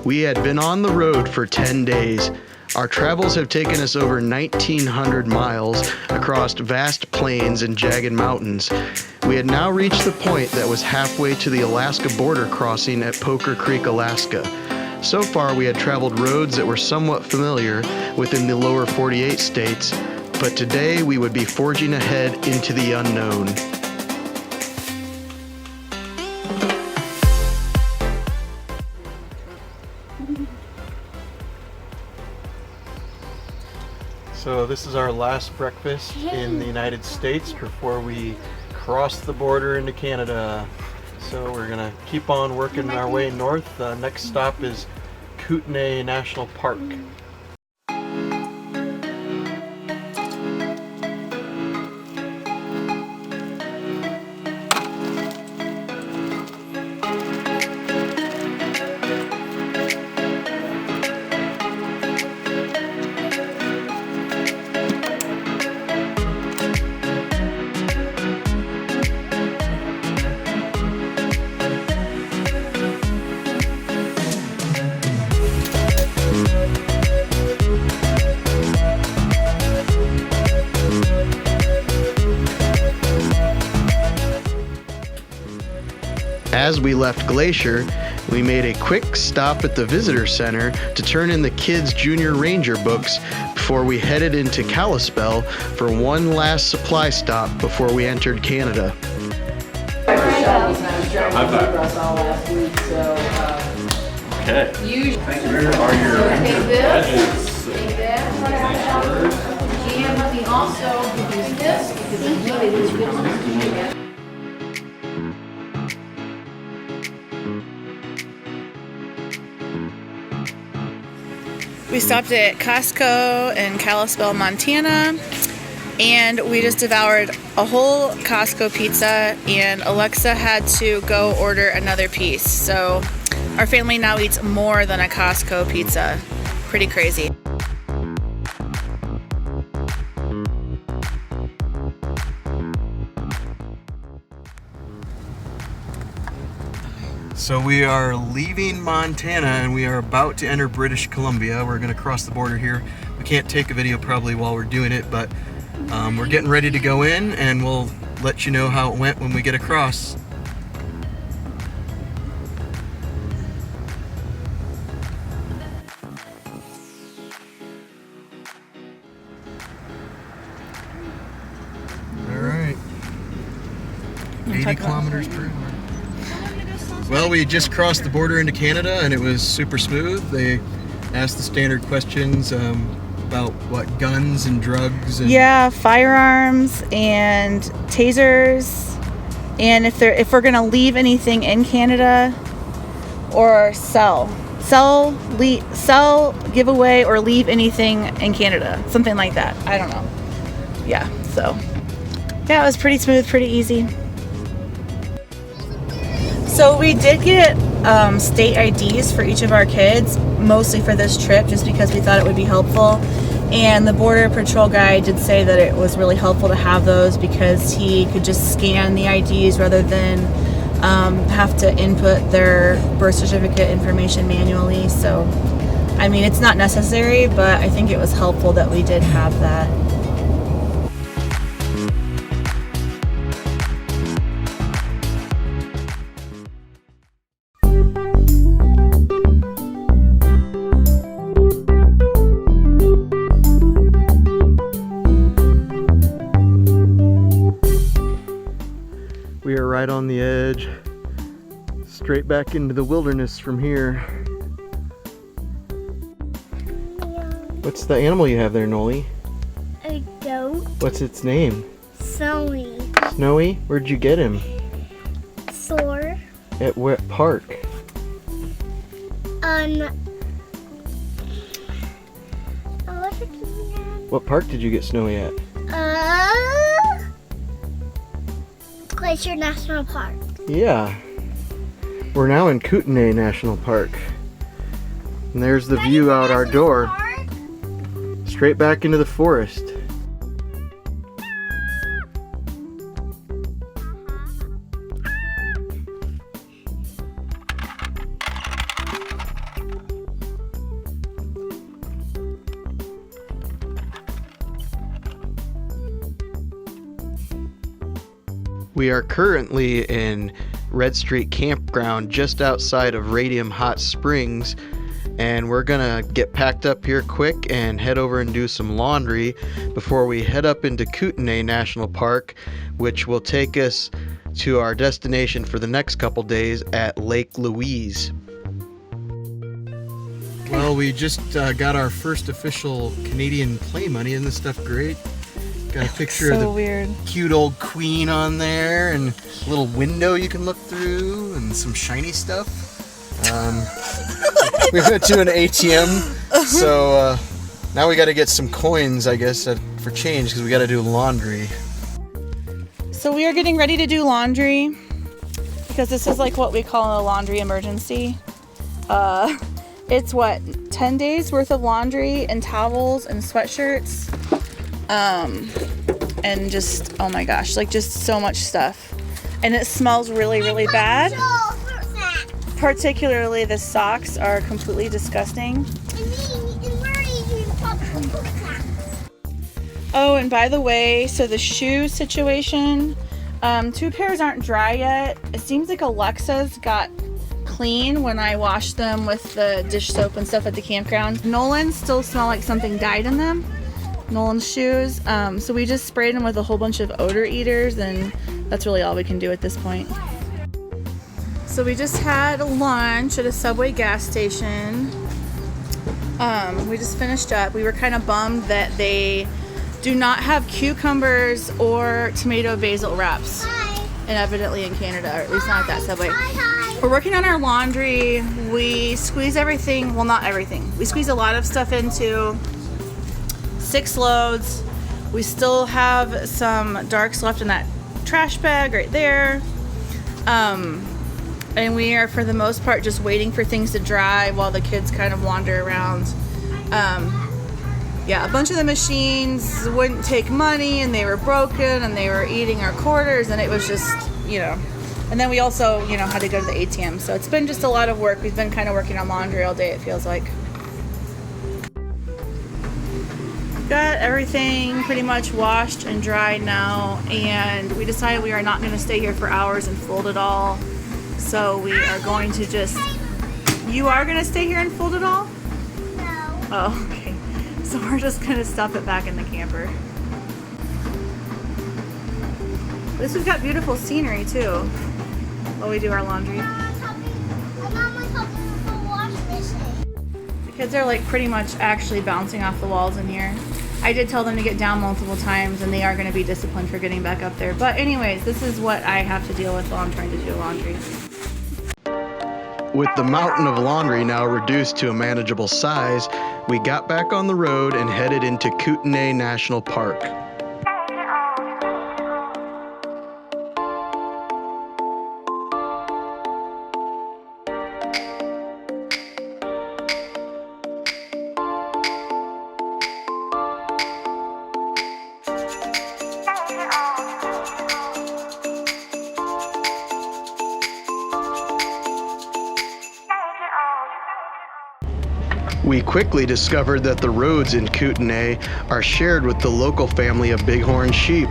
We had been on the road for 10 days. Our travels have taken us over 1,900 miles across vast plains and jagged mountains. We had now reached the point that was halfway to the Alaska border crossing at Poker Creek, Alaska. So far, we had traveled roads that were somewhat familiar within the lower 48 states, but today we would be forging ahead into the unknown. So this is our last breakfast in the United States before we cross the border into Canada. So we're gonna keep on working our way north. Next stop is Kootenay National Park. As we left Glacier, we made a quick stop at the visitor center to turn in the kids' junior ranger books before we headed into Kalispell for one last supply stop before we entered Canada. Okay. Thank you very much. Are your badges? Take that. And let me also use this because I know it is good. We stopped at Costco in Kalispell, Montana, and we just devoured a whole Costco pizza, and Alexa had to go order another piece. So our family now eats more than a Costco pizza. Pretty crazy. So we are leaving Montana and we are about to enter British Columbia. We're going to cross the border here. We can't take a video probably while we're doing it, but we're getting ready to go in and we'll let you know how it went when we get across. All right. 80 kilometers per hour. Well, we just crossed the border into Canada and it was super smooth. They asked the standard questions about what, guns and drugs and Yeah, firearms and tasers, and if we're gonna leave anything in Canada or sell, give away, or leave anything in Canada, something like that. I don't know. Yeah, so yeah, it was pretty smooth, pretty easy. So we did get state IDs for each of our kids, mostly for this trip, just because we thought it would be helpful. And the Border Patrol guy did say that it was really helpful to have those because he could just scan the IDs rather than have to input their birth certificate information manually. So, I mean, it's not necessary, but I think it was helpful that we did have that. we are right on the edge, straight back into the wilderness from here. What's the animal you have there, Noli? A goat. What's its name? Snowy. Snowy? Where'd you get him? Sore. At what park? What's it again? What park did you get Snowy at? Glacier National Park. Yeah. We're now in Kootenay National Park. And there's the view out our door. Straight back into the forest. We are currently in Redsteak Campground just outside of Radium Hot Springs, and we're gonna get packed up here quick and head over and do some laundry before we head up into Kootenay National Park, which will take us to our destination for the next couple days at Lake Louise. Well, we just got our first official Canadian play money. Isn't this stuff great? Got a picture of the weird. cute old queen on there, and a little window you can look through, and some shiny stuff. We went to an ATM, so now we got to get some coins, I guess, for change, because we got to do laundry. So we are getting ready to do laundry because this is like what we call a laundry emergency. It's what, 10 days worth of laundry and towels and sweatshirts. And just, oh my gosh, like just so much stuff. And it smells really, really bad. Particularly the socks are completely disgusting. Oh, and by the way, so the shoe situation, 2 pairs aren't dry yet. It seems like Alexa's got clean when I washed them with the dish soap and stuff at the campground. Nolan's still smell like something died in them. Nolan's shoes. So we just sprayed them with a whole bunch of odor eaters, and that's really all we can do at this point. So we just had lunch at a Subway gas station. We just finished up. We were kind of bummed that they do not have cucumbers or tomato basil wraps. And evidently in Canada, or at least not at that Subway. We're working on our laundry. We squeeze everything, well, not everything. We squeeze a lot of stuff into 6 loads. We still have some darks left in that trash bag right there. And we are, for the most part, just waiting for things to dry while the kids kind of wander around. Yeah, a bunch of the machines wouldn't take money, and they were broken, and they were eating our quarters, and it was just, you know. And then we also, you know, had to go to the ATM. So it's been just a lot of work. We've been kind of working on laundry all day, it feels like. Got everything pretty much washed and dried now, and we decided we are not going to stay here for hours and fold it all. So we are going to just... You are going to stay here and fold it all? No. Oh, okay. So we're just going to stuff it back in the camper. At least we've got beautiful scenery too while we do our laundry. The kids are like pretty much actually bouncing off the walls in here. I did tell them to get down multiple times, and they are going to be disciplined for getting back up there. But anyways, this is what I have to deal with while I'm trying to do laundry. With the mountain of laundry now reduced to a manageable size, we got back on the road and headed into Kootenay National Park. We quickly discovered that the roads in Kootenay are shared with the local family of bighorn sheep.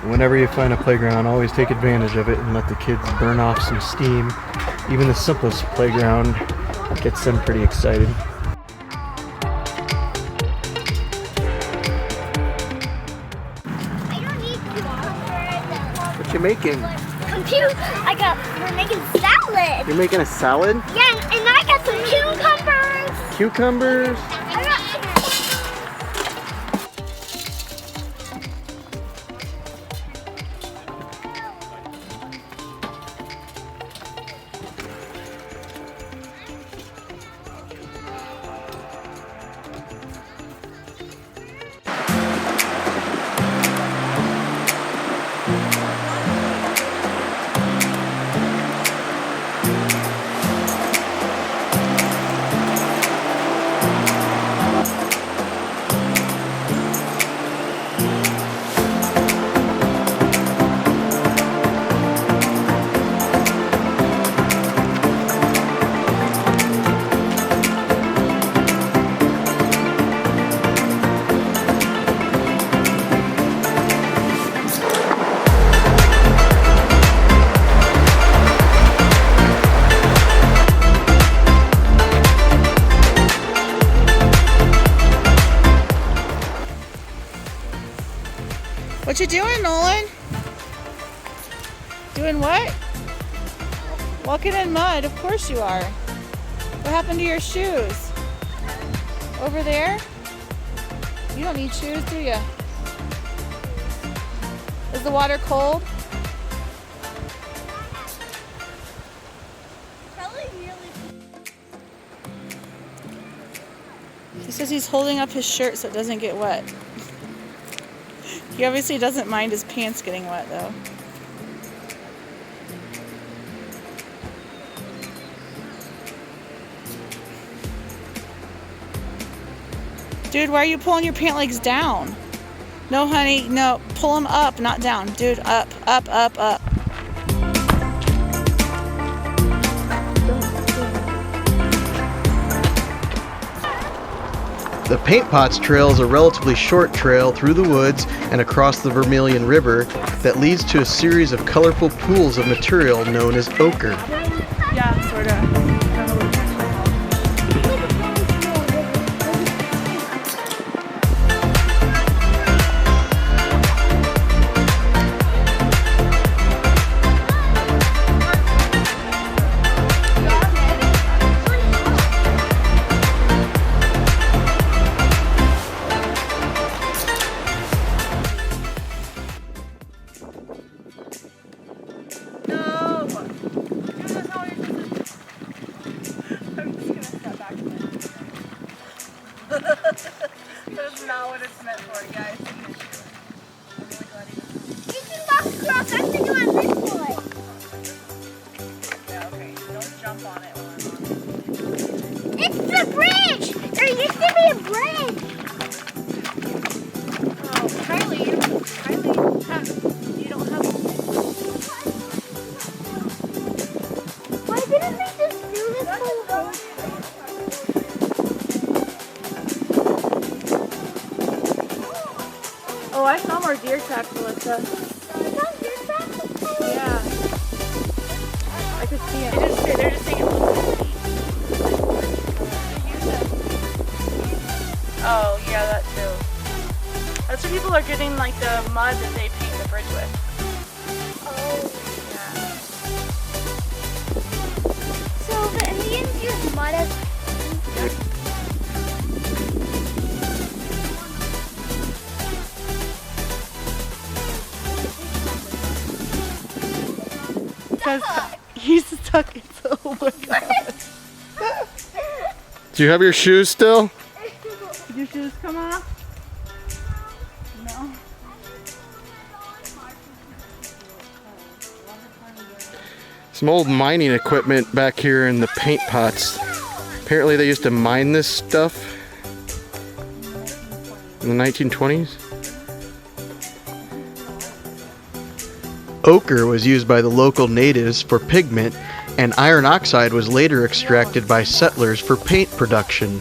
Whenever you find a playground, always take advantage of it and let the kids burn off some steam. Even the simplest playground gets them pretty excited. I don't need to. What you making? We're making salad. You're making a salad? Yeah, and I got some cucumbers. Cucumbers? I got What you doing, Nolan? Doing what? Walking in mud, of course you are. What happened to your shoes? Over there? You don't need shoes, do you? Is the water cold? He says he's holding up his shirt so it doesn't get wet. He obviously doesn't mind his pants getting wet though. Dude, why are you pulling your pant legs down? No, honey, no. Pull them up, not down. Dude, up, up, up, up. The Paint Pots Trail is a relatively short trail through the woods and across the Vermilion River that leads to a series of colorful pools of material known as ochre. Yeah, sort of. That's not what it's meant for, guys. You can walk across. I have to do it this way. Yeah, okay. Don't jump on it. It's the bridge. There used to be a bridge. Oh, Kylie, you don't have. Why didn't they just do this whole thing? Oh, I saw more deer tracks, Melissa. Yeah. I could see it. They're just saying it looks like. Oh, yeah, that too. That's where people are getting like the mud that they paint the bridge with. Oh. Yeah. So the Indians use mud as... Because he's stuck into, oh my god. Do you have your shoes still? Did your shoes come off? No. Some old mining equipment back here in the paint pots. Apparently they used to mine this stuff in the 1920s. Ochre was used by the local natives for pigment, and iron oxide was later extracted by settlers for paint production.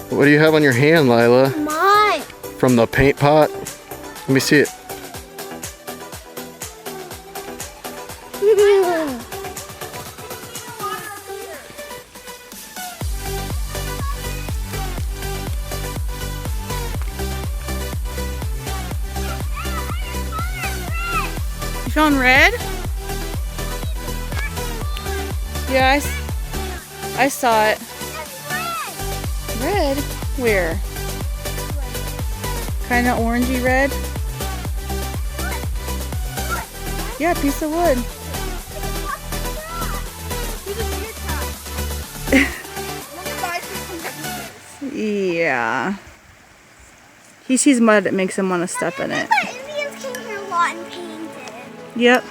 What do you have on your hand, Lila? Mud. From the paint pot? Let me see it. found red? Yeah, I saw it. Red? Where? Kind of orangey red? Yeah, a piece of wood. Yeah. He sees mud, it makes him want to step in it. Indians came here a lot and painted. Yep.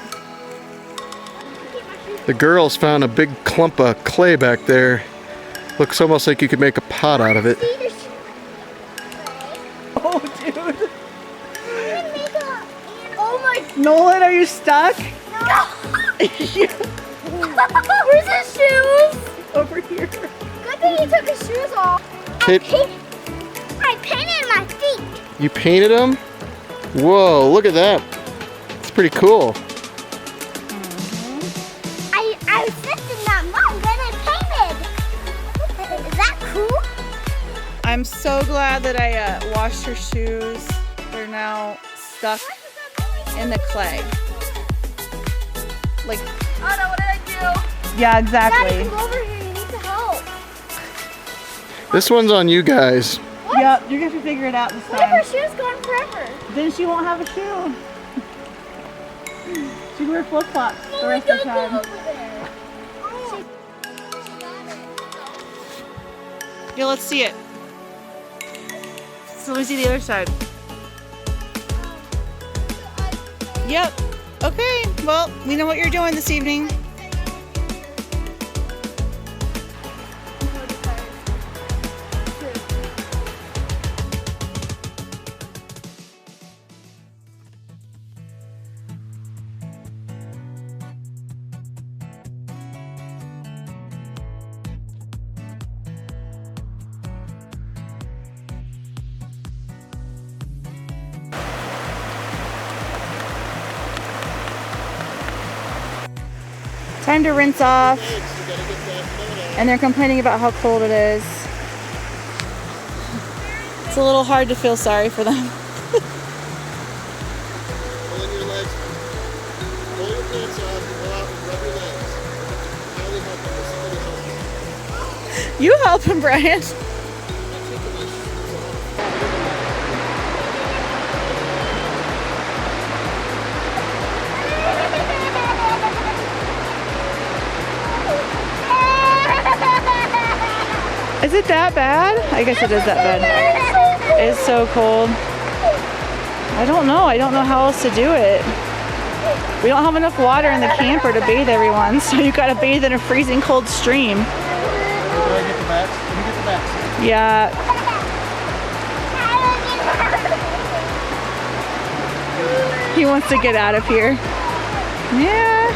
The girls found a big clump of clay back there. Looks almost like you could make a pot out of it. Oh, dude. Oh my Nolan, are you stuck? God. Where's his shoes? Over here. Good thing he took his shoes off. I painted my feet. You painted them? Whoa, look at that. It's pretty cool. I was lifting that mug and I painted. Is that cool? I'm so glad that I washed her shoes. They're now stuck in the clay. Like, Oh no, what did I do? yeah, Daddy, exactly. come over here. You need to help. This one's on you guys. Yep, you're gonna have to figure it out this What if her time. shoes gone forever? Then she won't have a shoe. She wear flip flops the rest of the time. Yeah, let's see it. So let me see the other side. Yep. Okay. Well, we know what you're doing this evening. Time to rinse off. And they're complaining about how cold it is. It's a little hard to feel sorry for them. Pull in your legs. Pull your pants off and go out and rub your legs. Highly helpful. You help him, Brian. Is it that bad? I guess it is that bad. It's so cold. I don't know. I don't know how else to do it. We don't have enough water in the camper to bathe everyone, so you gotta bathe in a freezing cold stream. Yeah. He wants to get out of here. Yeah.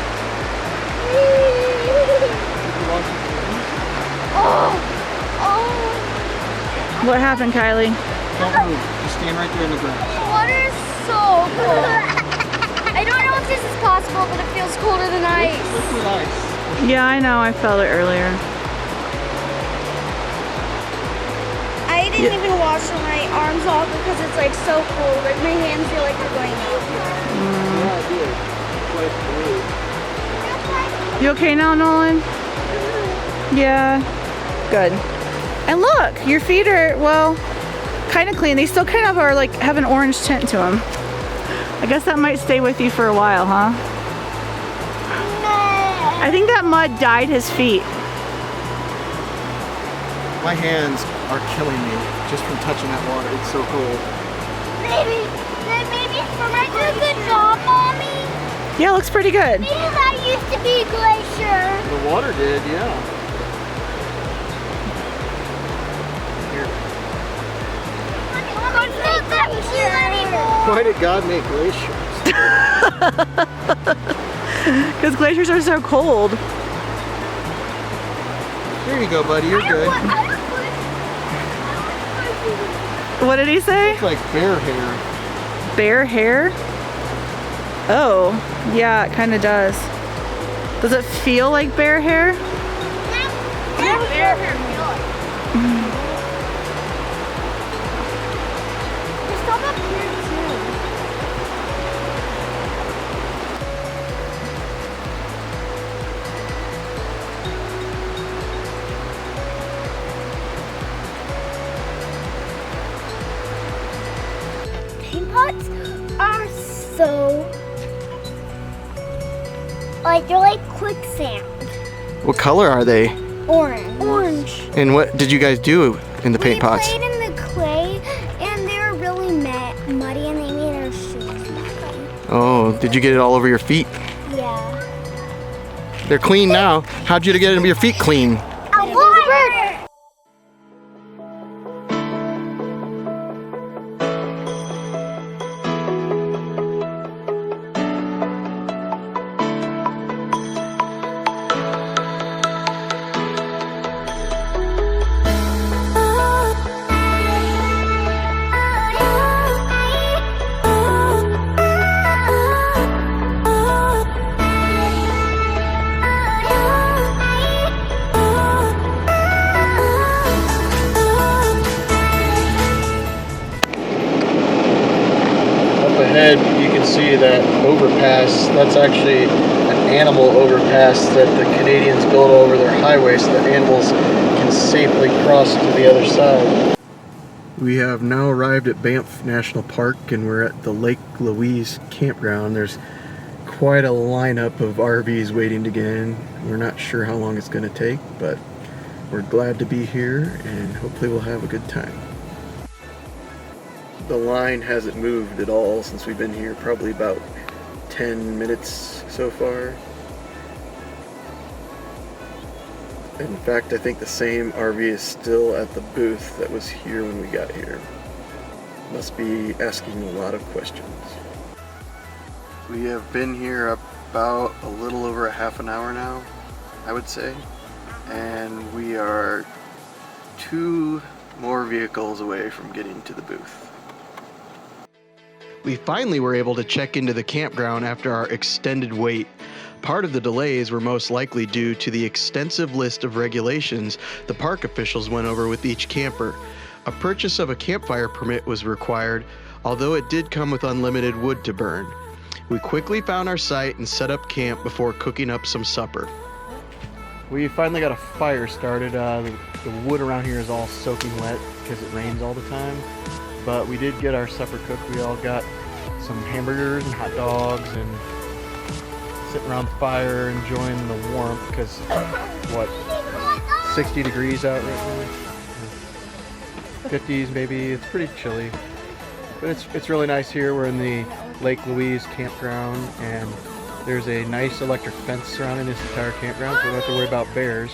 What happened, Kylie? Don't move. Just stand right there in the grass. The water is so cold. I don't know if this is possible, but it feels colder than ice. Liquid ice. Yeah, I know. I felt it earlier. I didn't even wash my arms off because it's like so cold. Like my hands feel like they're going out. Yeah, I did. Quite blue. You okay now, Nolan? Yeah. Good. And look, your feet are, well, kind of clean. They still kind of are like, have an orange tint to them. I guess that might stay with you for a while, huh? I think that mud dyed his feet. My hands are killing me just from touching that water. It's so cold. Maybe for my good job, Mommy. Yeah, looks pretty good. Maybe that used to be Glacier. The water did, yeah. It's not Glacier anymore. Why did God make glaciers? Because glaciers are so cold. There you go, buddy. You're good. What did he say? It's like bear hair. Bear hair? Oh, yeah, it kind of does. Does it feel like bear hair? Bear hair feel like. There's stuff up here too. paint pots are so, like, they're like quicksand. What color are they? Orange. Orange. And what did you guys do in the paint pots? We played in the clay, and they were really muddy, and they made our shoes muddy. Oh, did you get it all over your feet? Yeah. They're clean now. How'd you get your feet clean? A water! Ahead you can see that overpass. That's actually an animal overpass that the Canadians built over their highway so that animals can safely cross to the other side. We have now arrived at Banff National Park and we're at the Lake Louise campground. There's quite a lineup of RVs waiting to get in. We're not sure how long it's going to take, but we're glad to be here and hopefully we'll have a good time. The line hasn't moved at all since we've been here, probably about 10 minutes so far. In fact, I think the same RV is still at the booth that was here when we got here. Must be asking a lot of questions. We have been here about a little over a half an hour now, I would say. And we are 2 more vehicles away from getting to the booth. We finally were able to check into the campground after our extended wait. Part of the delays were most likely due to the extensive list of regulations the park officials went over with each camper. A purchase of a campfire permit was required, although it did come with unlimited wood to burn. We quickly found our site and set up camp before cooking up some supper. We finally got a fire started. The wood around here is all soaking wet because it rains all the time. But we did get our supper cooked. We all got some hamburgers and hot dogs and sitting around the fire enjoying the warmth because what, 60 degrees out right now? 50s maybe. It's pretty chilly. But it's really nice here. We're in the Lake Louise campground and there's a nice electric fence surrounding this entire campground so we don't have to worry about bears.